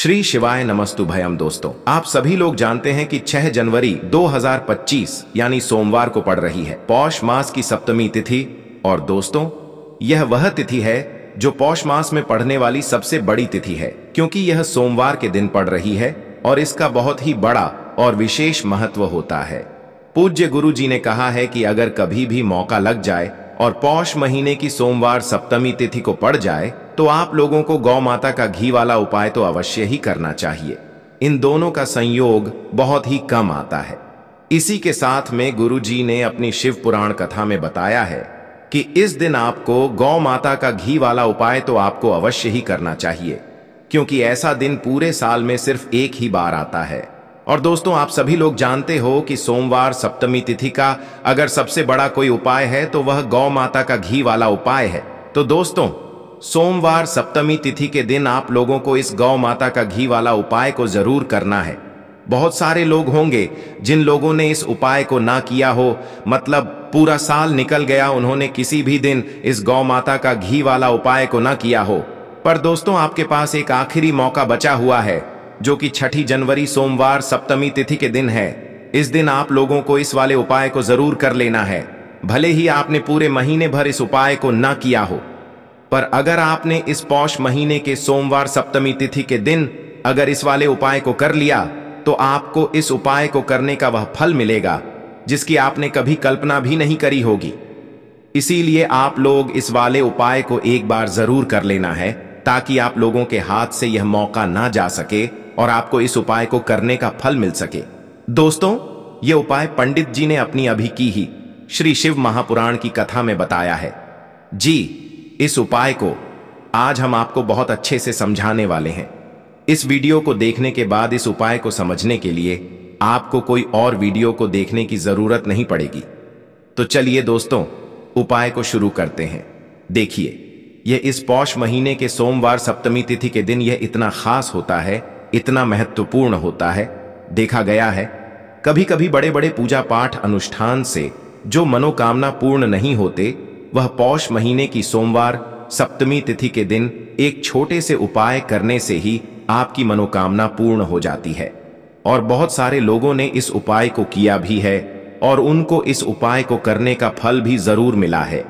श्री शिवाय नमस्तुभयम। दोस्तों, आप सभी लोग जानते हैं कि 6 जनवरी 2025 यानी सोमवार को पड़ रही है पौष मास की सप्तमी तिथि। और दोस्तों, यह वह तिथि है जो पौष मास में पड़ने वाली सबसे बड़ी तिथि है, क्योंकि यह सोमवार के दिन पड़ रही है और इसका बहुत ही बड़ा और विशेष महत्व होता है। पूज्य गुरु जी ने कहा है कि अगर कभी भी मौका लग जाए और पौष महीने की सोमवार सप्तमी तिथि को पड़ जाए तो आप लोगों को गौ माता का घी वाला उपाय तो अवश्य ही करना चाहिए। इन दोनों का संयोग बहुत ही कम आता है। इसी के साथ में गुरु जी ने अपनी शिव पुराण कथा में बताया है कि इस दिन आपको गौ माता का घी वाला उपाय तो आपको अवश्य ही करना चाहिए, क्योंकि ऐसा दिन पूरे साल में सिर्फ एक ही बार आता है। और दोस्तों, आप सभी लोग जानते हो कि सोमवार सप्तमी तिथि का अगर सबसे बड़ा कोई उपाय है तो वह गौ माता का घी वाला उपाय है। तो दोस्तों, सोमवार सप्तमी तिथि के दिन आप लोगों को इस गौ माता का घी वाला उपाय को जरूर करना है। बहुत सारे लोग होंगे जिन लोगों ने इस उपाय को ना किया हो, मतलब पूरा साल निकल गया, उन्होंने किसी भी दिन इस गौ माता का घी वाला उपाय को ना किया हो। पर दोस्तों, आपके पास एक आखिरी मौका बचा हुआ है, जो कि 6 जनवरी सोमवार सप्तमी तिथि के दिन है। इस दिन आप लोगों को इस वाले उपाय को जरूर कर लेना है। भले ही आपने पूरे महीने भर इस उपाय को ना किया हो, पर अगर आपने इस पौष महीने के सोमवार सप्तमी तिथि के दिन अगर इस वाले उपाय को कर लिया तो आपको इस उपाय को करने का वह फल मिलेगा जिसकी आपने कभी कल्पना भी नहीं करी होगी। इसीलिए आप लोग इस वाले उपाय को एक बार जरूर कर लेना है, ताकि आप लोगों के हाथ से यह मौका ना जा सके और आपको इस उपाय को करने का फल मिल सके। दोस्तों, यह उपाय पंडित जी ने अपनी अभी की ही श्री शिव महापुराण की कथा में बताया है। जी, इस उपाय को आज हम आपको बहुत अच्छे से समझाने वाले हैं। इस वीडियो को देखने के बाद इस उपाय को समझने के लिए आपको कोई और वीडियो को देखने की जरूरत नहीं पड़ेगी। तो चलिए दोस्तों, उपाय को शुरू करते हैं। देखिए, यह इस पौष महीने के सोमवार सप्तमी तिथि के दिन यह इतना खास होता है, इतना महत्वपूर्ण होता है। देखा गया है कभी कभी बड़े बड़े पूजा पाठ अनुष्ठान से जो मनोकामना पूर्ण नहीं होते, वह पौष महीने की सोमवार सप्तमी तिथि के दिन एक छोटे से उपाय करने से ही आपकी मनोकामना पूर्ण हो जाती है। और बहुत सारे लोगों ने इस उपाय को किया भी है और उनको इस उपाय को करने का फल भी जरूर मिला है।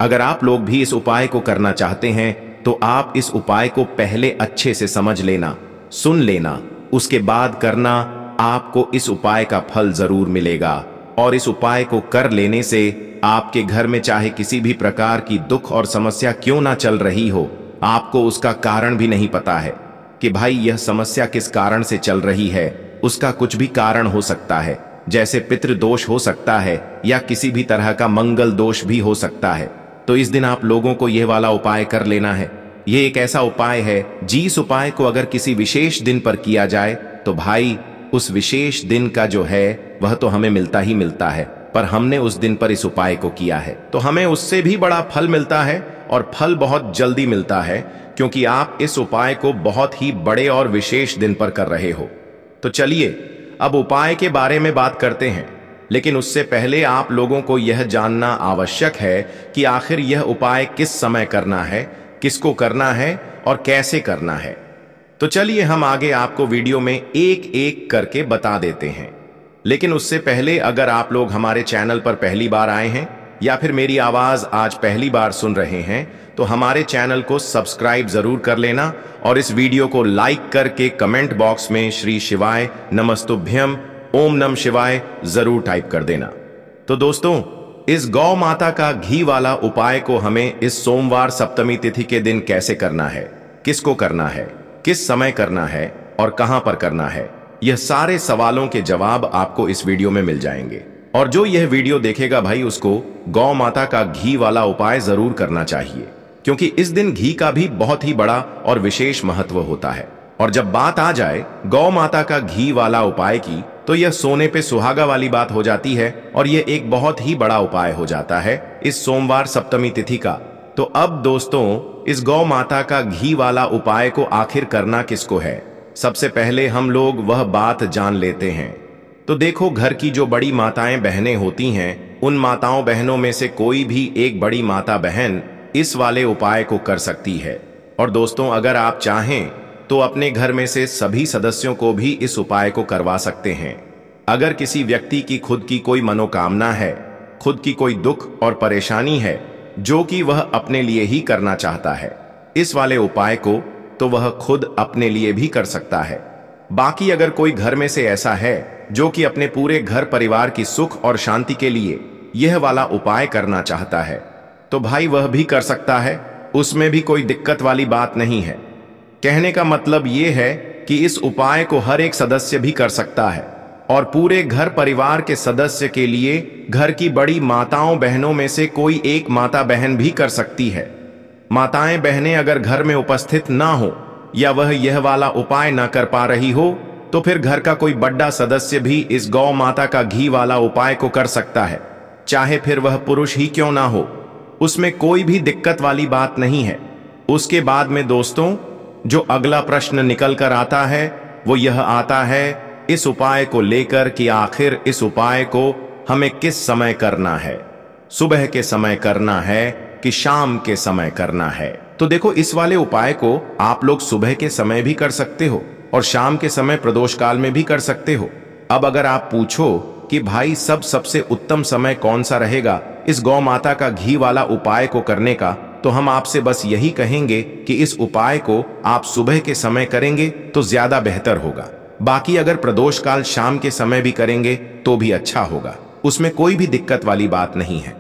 अगर आप लोग भी इस उपाय को करना चाहते हैं तो आप इस उपाय को पहले अच्छे से समझ लेना, सुन लेना, उसके बाद करना। आपको इस उपाय का फल जरूर मिलेगा। और इस उपाय को कर लेने से आपके घर में चाहे किसी भी प्रकार की दुख और समस्या क्यों ना चल रही हो, आपको उसका कारण भी नहीं पता है कि भाई यह समस्या किस कारण से चल रही है। उसका कुछ भी कारण हो सकता है, जैसे पितृदोष हो सकता है या किसी भी तरह का मंगल दोष भी हो सकता है। तो इस दिन आप लोगों को यह वाला उपाय कर लेना है। यह एक ऐसा उपाय है, जिस उपाय को अगर किसी विशेष दिन पर किया जाए तो भाई उस विशेष दिन का जो है वह तो हमें मिलता ही मिलता है, पर हमने उस दिन पर इस उपाय को किया है तो हमें उससे भी बड़ा फल मिलता है। और फल बहुत जल्दी मिलता है, क्योंकि आप इस उपाय को बहुत ही बड़े और विशेष दिन पर कर रहे हो। तो चलिए अब उपाय के बारे में बात करते हैं, लेकिन उससे पहले आप लोगों को यह जानना आवश्यक है कि आखिर यह उपाय किस समय करना है, किसको करना है और कैसे करना है। तो चलिए हम आगे आपको वीडियो में एक एक करके बता देते हैं। लेकिन उससे पहले अगर आप लोग हमारे चैनल पर पहली बार आए हैं या फिर मेरी आवाज आज पहली बार सुन रहे हैं तो हमारे चैनल को सब्सक्राइब जरूर कर लेना और इस वीडियो को लाइक करके कमेंट बॉक्स में श्री शिवाय नमस्तुभ्यम ओम नमः शिवाय जरूर टाइप कर देना। तो दोस्तों, इस गौ माता का घी वाला उपाय को हमें इस सोमवार सप्तमी तिथि के दिन कैसे करना है, किसको करना है, किस समय करना है और कहां पर करना है, यह सारे सवालों के जवाब आपको इस वीडियो में मिल जाएंगे। और जो यह वीडियो देखेगा भाई, उसको गौ माता का घी वाला उपाय जरूर करना चाहिए, क्योंकि इस दिन घी का भी बहुत ही बड़ा और विशेष महत्व होता है। और जब बात आ जाए गौ माता का घी वाला उपाय की, तो यह सोने पे सुहागा वाली बात हो जाती है और यह एक बहुत ही बड़ा उपाय हो जाता है इस सोमवार सप्तमी तिथि का। तो अब दोस्तों, इस गौ माता का घी वाला उपाय को आखिर करना किसको है, सबसे पहले हम लोग वह बात जान लेते हैं। तो देखो, घर की जो बड़ी माताएं बहनें होती हैं, उन माताओं बहनों में से कोई भी एक बड़ी माता बहन इस वाले उपाय को कर सकती है। और दोस्तों, अगर आप चाहें तो अपने घर में से सभी सदस्यों को भी इस उपाय को करवा सकते हैं। अगर किसी व्यक्ति की खुद की कोई मनोकामना है, खुद की कोई दुख और परेशानी है जो कि वह अपने लिए ही करना चाहता है, इस वाले उपाय को तो वह खुद अपने लिए भी कर सकता है। बाकी अगर कोई घर में से ऐसा है जो कि अपने पूरे घर परिवार की सुख और शांति के लिए यह वाला उपाय करना चाहता है, तो भाई वह भी कर सकता है, उसमें भी कोई दिक्कत वाली बात नहीं है। कहने का मतलब यह है कि इस उपाय को हर एक सदस्य भी कर सकता है और पूरे घर परिवार के सदस्य के लिए घर की बड़ी माताओं बहनों में से कोई एक माता बहन भी कर सकती है। माताएं बहनें अगर घर में उपस्थित ना हो या वह यह वाला उपाय ना कर पा रही हो, तो फिर घर का कोई बड़ा सदस्य भी इस गौ माता का घी वाला उपाय को कर सकता है, चाहे फिर वह पुरुष ही क्यों ना हो, उसमें कोई भी दिक्कत वाली बात नहीं है। उसके बाद में दोस्तों जो अगला प्रश्न निकल कर आता है वो यह आता है इस उपाय को लेकर कि आखिर इस उपाय को हमें किस समय करना है, सुबह के समय करना है कि शाम के समय करना है। तो देखो, इस वाले उपाय को आप लोग सुबह के समय भी कर सकते हो और शाम के समय प्रदोष काल में भी कर सकते हो। अब अगर आप पूछो कि भाई सबसे उत्तम समय कौन सा रहेगा इस गौ माता का घी वाला उपाय को करने का, तो हम आपसे बस यही कहेंगे कि इस उपाय को आप सुबह के समय करेंगे तो ज्यादा बेहतर होगा। बाकी अगर प्रदोष काल शाम के समय भी करेंगे तो भी अच्छा होगा, उसमें कोई भी दिक्कत वाली बात नहीं है।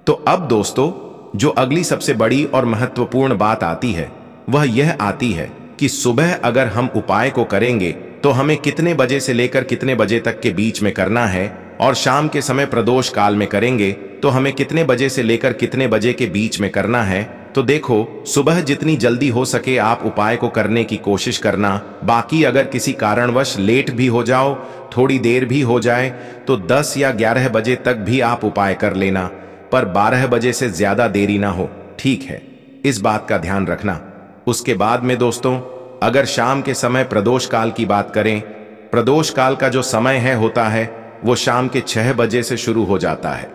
तो अब दोस्तों जो अगली सबसे बड़ी और महत्वपूर्ण बात आती है वह यह आती है कि सुबह अगर हम उपाय को करेंगे तो हमें कितने बजे से लेकर कितने बजे तक के बीच में करना है, और शाम के समय प्रदोष काल में करेंगे तो हमें कितने बजे से लेकर कितने बजे के बीच में करना है। तो देखो, सुबह जितनी जल्दी हो सके आप उपाय को करने की कोशिश करना। बाकी अगर किसी कारणवश लेट भी हो जाओ, थोड़ी देर भी हो जाए, तो 10 या 11 बजे तक भी आप उपाय कर लेना, पर 12 बजे से ज्यादा देरी ना हो, ठीक है? इस बात का ध्यान रखना। उसके बाद में दोस्तों अगर शाम के समय प्रदोष काल की बात करें, प्रदोष काल का जो समय होता है वो शाम के 6 बजे से शुरू हो जाता है।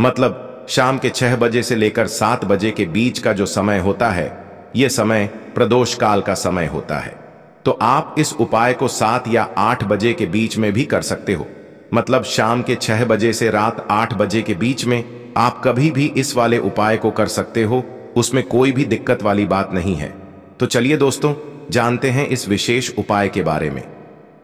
मतलब शाम के 6 बजे से लेकर 7 बजे के बीच का जो समय होता है, यह समय प्रदोष काल का समय होता है। तो आप इस उपाय को 7 या 8 बजे के बीच में भी कर सकते हो। मतलब शाम के 6 बजे से रात 8 बजे के बीच में आप कभी भी इस वाले उपाय को कर सकते हो, उसमें कोई भी दिक्कत वाली बात नहीं है। तो चलिए दोस्तों जानते हैं इस विशेष उपाय के बारे में,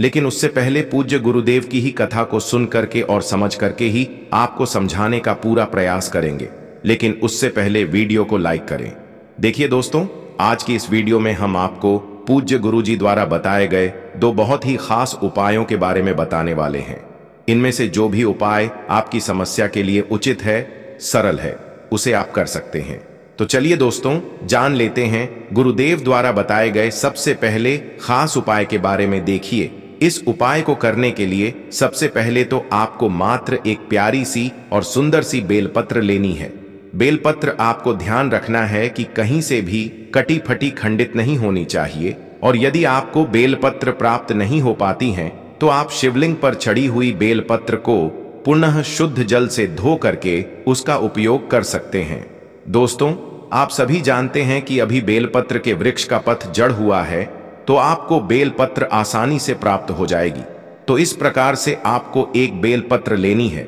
लेकिन उससे पहले पूज्य गुरुदेव की ही कथा को सुन करके और समझ करके ही आपको समझाने का पूरा प्रयास करेंगे। लेकिन उससे पहले वीडियो को लाइक करें। देखिए दोस्तों, आज की इस वीडियो में हम आपको पूज्य गुरुजी द्वारा बताए गए 2 बहुत ही खास उपायों के बारे में बताने वाले हैं। इनमें से जो भी उपाय आपकी समस्या के लिए उचित है, सरल है, उसे आप कर सकते हैं। तो चलिए दोस्तों जान लेते हैं गुरुदेव द्वारा बताए गए सबसे पहले खास उपाय के बारे में। देखिए, इस उपाय को करने के लिए सबसे पहले तो आपको मात्र एक प्यारी सी और सुंदर सी बेलपत्र लेनी है। बेलपत्र आपको ध्यान रखना है कि कहीं से भी कटी फटी खंडित नहीं होनी चाहिए, और यदि आपको बेलपत्र प्राप्त नहीं हो पाती हैं तो आप शिवलिंग पर चढ़ी हुई बेलपत्र को पुनः शुद्ध जल से धो करके उसका उपयोग कर सकते हैं। दोस्तों आप सभी जानते हैं कि अभी बेलपत्र के वृक्ष का पथ जड़ हुआ है, तो आपको बेलपत्र आसानी से प्राप्त हो जाएगी। तो इस प्रकार से आपको एक बेलपत्र लेनी है।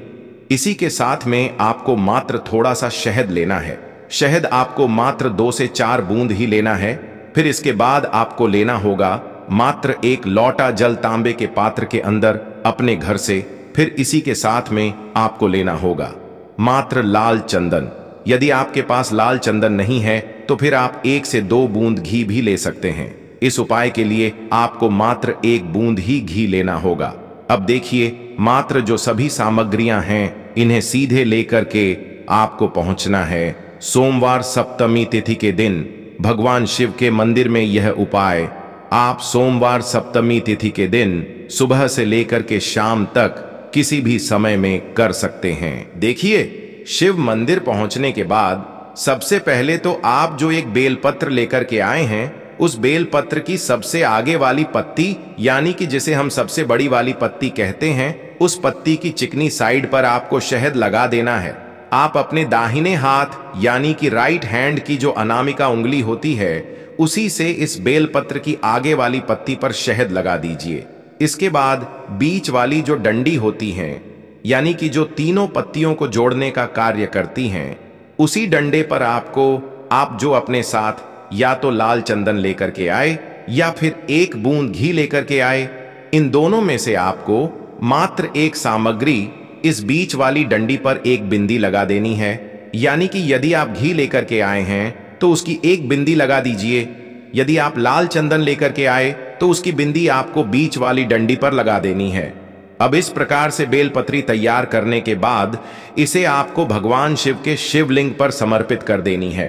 इसी के साथ में आपको मात्र थोड़ा सा शहद लेना है। शहद आपको मात्र 2 से 4 बूंद ही लेना है। फिर इसके बाद आपको लेना होगा मात्र एक लौटा जल तांबे के पात्र के अंदर अपने घर से। फिर इसी के साथ में आपको लेना होगा मात्र लाल चंदन। यदि आपके पास लाल चंदन नहीं है तो फिर आप 1 से 2 बूंद घी भी ले सकते हैं। इस उपाय के लिए आपको मात्र 1 बूंद ही घी लेना होगा। अब देखिए, मात्र जो सभी सामग्रियां हैं इन्हें सीधे लेकर के आपको पहुंचना है सोमवार सप्तमी तिथि के दिन भगवान शिव के मंदिर में। यह उपाय आप सोमवार सप्तमी तिथि के दिन सुबह से लेकर के शाम तक किसी भी समय में कर सकते हैं। देखिए, शिव मंदिर पहुंचने के बाद सबसे पहले तो आप जो एक बेलपत्र लेकर के आए हैं, उस बेलपत्र की सबसे आगे वाली पत्ती, यानी कि जिसे हम सबसे बड़ी वाली पत्ती कहते हैं, उस पत्ती की चिकनी साइड पर आपको शहद लगा देना है। आप अपने दाहिने हाथ यानी कि राइट हैंड की जो अनामिका उंगली होती है उसी से इस बेलपत्र की आगे वाली पत्ती पर शहद लगा दीजिए। इसके बाद बीच वाली जो डंडी होती हैं, यानी कि जो तीनों पत्तियों को जोड़ने का कार्य करती हैं, उसी डंडे पर आप जो अपने साथ या तो लाल चंदन लेकर के आए या फिर एक बूंद घी लेकर के आए, इन दोनों में से आपको मात्र एक सामग्री इस बीच वाली डंडी पर एक बिंदी लगा देनी है। यानी कि यदि आप घी लेकर के आए हैं तो उसकी एक बिंदी लगा दीजिए। यदि आप लाल चंदन लेकर के आए तो उसकी बिंदी आपको बीच वाली डंडी पर लगा देनी है। अब इस प्रकार से बेलपत्री तैयार करने के बाद इसे आपको भगवान शिव के शिवलिंग पर समर्पित कर देनी है।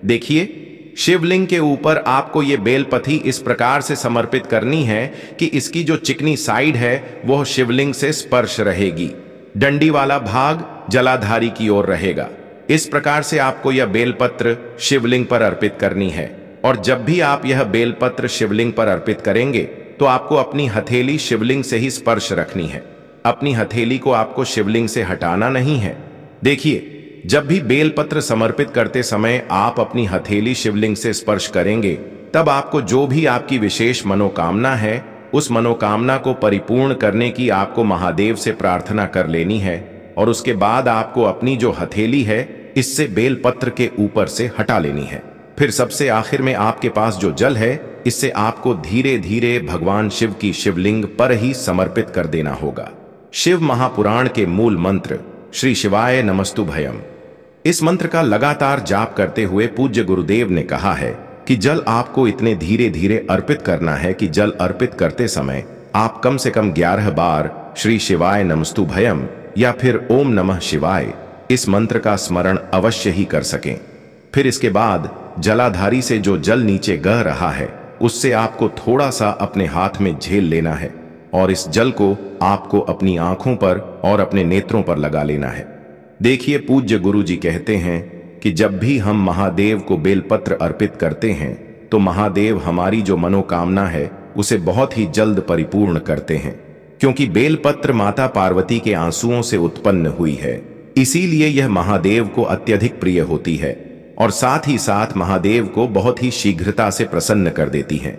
देखिए, शिवलिंग के ऊपर आपको ये बेलपत्री इस प्रकार से समर्पित करनी है कि इसकी जो चिकनी साइड है वह शिवलिंग से स्पर्श रहेगी, डंडी वाला भाग जलाधारी की ओर रहेगा। इस प्रकार से आपको यह बेलपत्र शिवलिंग पर अर्पित करनी है। और जब भी आप यह बेलपत्र शिवलिंग पर अर्पित करेंगे तो आपको अपनी हथेली शिवलिंग से ही स्पर्श रखनी है। अपनी हथेली को आपको शिवलिंग से हटाना नहीं है। देखिए, जब भी बेलपत्र समर्पित करते समय आप अपनी हथेली शिवलिंग से स्पर्श करेंगे, तब आपको जो भी आपकी विशेष मनोकामना है, उस मनोकामना को परिपूर्ण करने की आपको महादेव से प्रार्थना कर लेनी है। और उसके बाद आपको अपनी जो हथेली है इससे बेलपत्र के ऊपर से हटा लेनी है। फिर सबसे आखिर में आपके पास जो जल है, इससे आपको धीरे धीरे भगवान शिव की शिवलिंग पर ही समर्पित कर देना होगा। शिव महापुराण के मूल मंत्र श्री शिवाय नमस्तुभयम, इस मंत्र का लगातार जाप करते हुए पूज्य गुरुदेव ने कहा है कि जल आपको इतने धीरे धीरे अर्पित करना है कि जल अर्पित करते समय आप कम से कम 11 बार श्री शिवाय नमस्तुभयम या फिर ओम नमः शिवाय इस मंत्र का स्मरण अवश्य ही कर सकें। फिर इसके बाद जलाधारी से जो जल नीचे बह रहा है उससे आपको थोड़ा सा अपने हाथ में झेल लेना है और इस जल को आपको अपनी आंखों पर और अपने नेत्रों पर लगा लेना है। देखिए, पूज्य गुरु जी कहते हैं कि जब भी हम महादेव को बेलपत्र अर्पित करते हैं तो महादेव हमारी जो मनोकामना है उसे बहुत ही जल्द परिपूर्ण करते हैं। क्योंकि बेलपत्र माता पार्वती के आंसुओं से उत्पन्न हुई है, इसीलिए यह महादेव को अत्यधिक प्रिय होती है और साथ ही साथ महादेव को बहुत ही शीघ्रता से प्रसन्न कर देती है।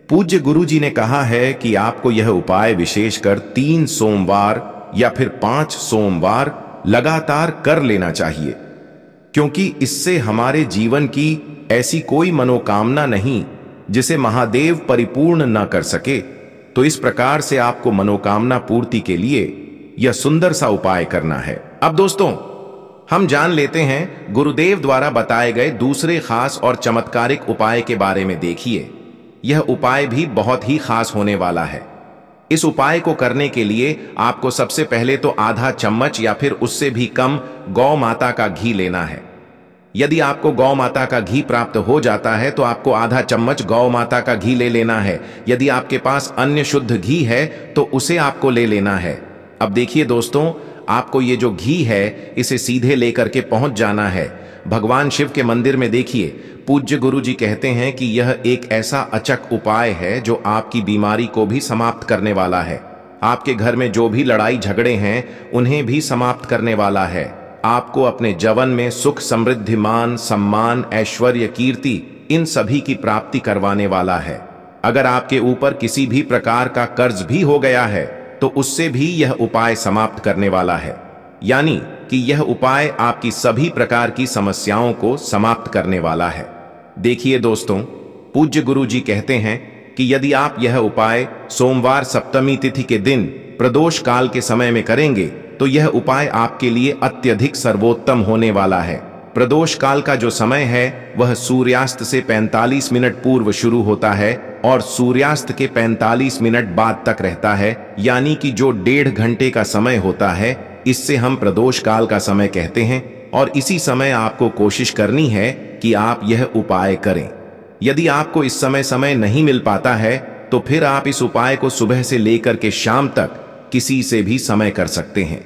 पूज्य गुरु जी ने कहा है कि आपको यह उपाय विशेषकर 3 सोमवार या फिर 5 सोमवार लगातार कर लेना चाहिए, क्योंकि इससे हमारे जीवन की ऐसी कोई मनोकामना नहीं जिसे महादेव परिपूर्ण न कर सके। तो इस प्रकार से आपको मनोकामना पूर्ति के लिए यह सुंदर सा उपाय करना है। अब दोस्तों, हम जान लेते हैं गुरुदेव द्वारा बताए गए दूसरे खास और चमत्कारिक उपाय के बारे में। देखिए, यह उपाय भी बहुत ही खास होने वाला है। इस उपाय को करने के लिए आपको सबसे पहले तो आधा चम्मच या फिर उससे भी कम गौ माता का घी लेना है। यदि आपको गौ माता का घी प्राप्त हो जाता है तो आपको आधा चम्मच गौ माता का घी ले लेना है। यदि आपके पास अन्य शुद्ध घी है तो उसे आपको ले लेना है। अब देखिए दोस्तों, आपको ये जो घी है इसे सीधे लेकर के पहुंच जाना है भगवान शिव के मंदिर में। देखिए, पूज्य गुरु जी कहते हैं कि यह एक ऐसा अचक उपाय है जो आपकी बीमारी को भी समाप्त करने वाला है। आपके घर में जो भी लड़ाई झगड़े हैं उन्हें भी समाप्त करने वाला है। आपको अपने जवन में सुख, समृद्धि, मान, सम्मान, ऐश्वर्य, कीर्ति, इन सभी की प्राप्ति करवाने वाला है। अगर आपके ऊपर किसी भी प्रकार का कर्ज भी हो गया है तो उससे भी यह उपाय समाप्त करने वाला है। यानी कि यह उपाय आपकी सभी प्रकार की समस्याओं को समाप्त करने वाला है। देखिए दोस्तों, पूज्य गुरु जी कहते हैं कि यदि आप यह उपाय सोमवार सप्तमी तिथि के दिन प्रदोष काल के समय में करेंगे तो यह उपाय आपके लिए अत्यधिक सर्वोत्तम होने वाला है। प्रदोष काल का जो समय है वह सूर्यास्त से 45 मिनट पूर्व शुरू होता है और सूर्यास्त के 45 मिनट बाद तक रहता है। यानी कि जो 1.5 घंटे का समय होता है, इससे हम प्रदोष काल का समय कहते हैं। और इसी समय आपको कोशिश करनी है कि आप यह उपाय करें। यदि आपको इस समय नहीं मिल पाता है तो फिर आप इस उपाय को सुबह से लेकर के शाम तक किसी से भी समय कर सकते हैं।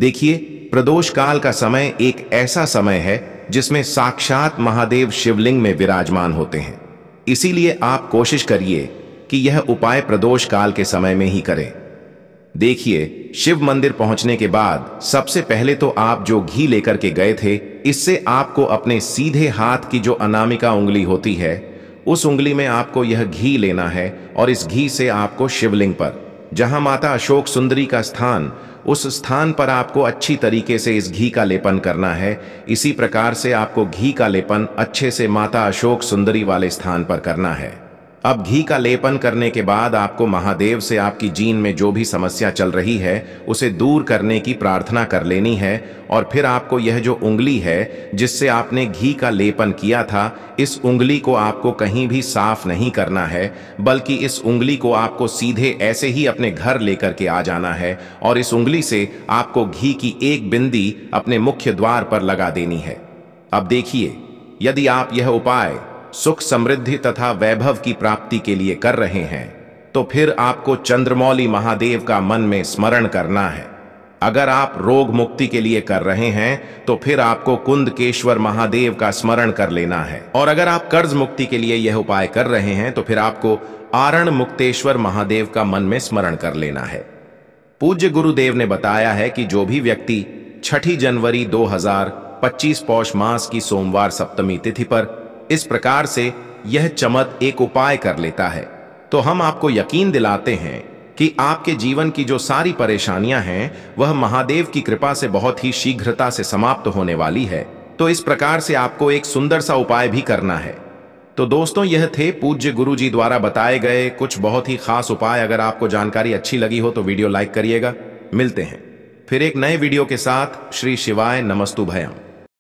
देखिए, प्रदोष काल का समय एक ऐसा समय है जिसमें साक्षात महादेव शिवलिंग में विराजमान होते हैं। इसीलिए आप कोशिश करिए कि यह उपाय प्रदोष काल के समय में ही करें। देखिए, शिव मंदिर पहुंचने के बाद सबसे पहले तो आप जो घी लेकर के गए थे, इससे आपको अपने सीधे हाथ की जो अनामिका उंगली होती है उस उंगली में आपको यह घी लेना है और इस घी से आपको शिवलिंग पर, जहां माता अशोक सुंदरी का स्थान, उस स्थान पर आपको अच्छी तरीके से इस घी का लेपन करना है। इसी प्रकार से आपको घी का लेपन अच्छे से माता अशोक सुंदरी वाले स्थान पर करना है। अब घी का लेपन करने के बाद आपको महादेव से आपकी जीन में जो भी समस्या चल रही है उसे दूर करने की प्रार्थना कर लेनी है। और फिर आपको यह जो उंगली है जिससे आपने घी का लेपन किया था, इस उंगली को आपको कहीं भी साफ नहीं करना है, बल्कि इस उंगली को आपको सीधे ऐसे ही अपने घर लेकर के आ जाना है और इस उंगली से आपको घी की एक बिंदी अपने मुख्य द्वार पर लगा देनी है। अब देखिए, यदि आप यह उपाय सुख समृद्धि तथा वैभव की प्राप्ति के लिए कर रहे हैं तो फिर आपको चंद्रमौली महादेव का मन में स्मरण करना है। अगर आप रोग मुक्ति के लिए कर रहे हैं तो फिर आपको कुंदकेश्वर महादेव का स्मरण कर लेना है। और अगर आप कर्ज मुक्ति के लिए यह उपाय कर रहे हैं तो फिर आपको आरण मुक्तेश्वर महादेव का मन में स्मरण कर लेना है। पूज्य गुरुदेव ने बताया है कि जो भी व्यक्ति 6 जनवरी 2025 पौष मास की सोमवार सप्तमी तिथि पर इस प्रकार से यह चमत एक उपाय कर लेता है तो हम आपको यकीन दिलाते हैं कि आपके जीवन की जो सारी परेशानियां हैं वह महादेव की कृपा से बहुत ही शीघ्रता से समाप्त होने वाली है। तो इस प्रकार से आपको एक सुंदर सा उपाय भी करना है। तो दोस्तों, यह थे पूज्य गुरु जी द्वारा बताए गए कुछ बहुत ही खास उपाय। अगर आपको जानकारी अच्छी लगी हो तो वीडियो लाइक करिएगा। मिलते हैं फिर एक नए वीडियो के साथ। श्री शिवाय नमस्तु भयम।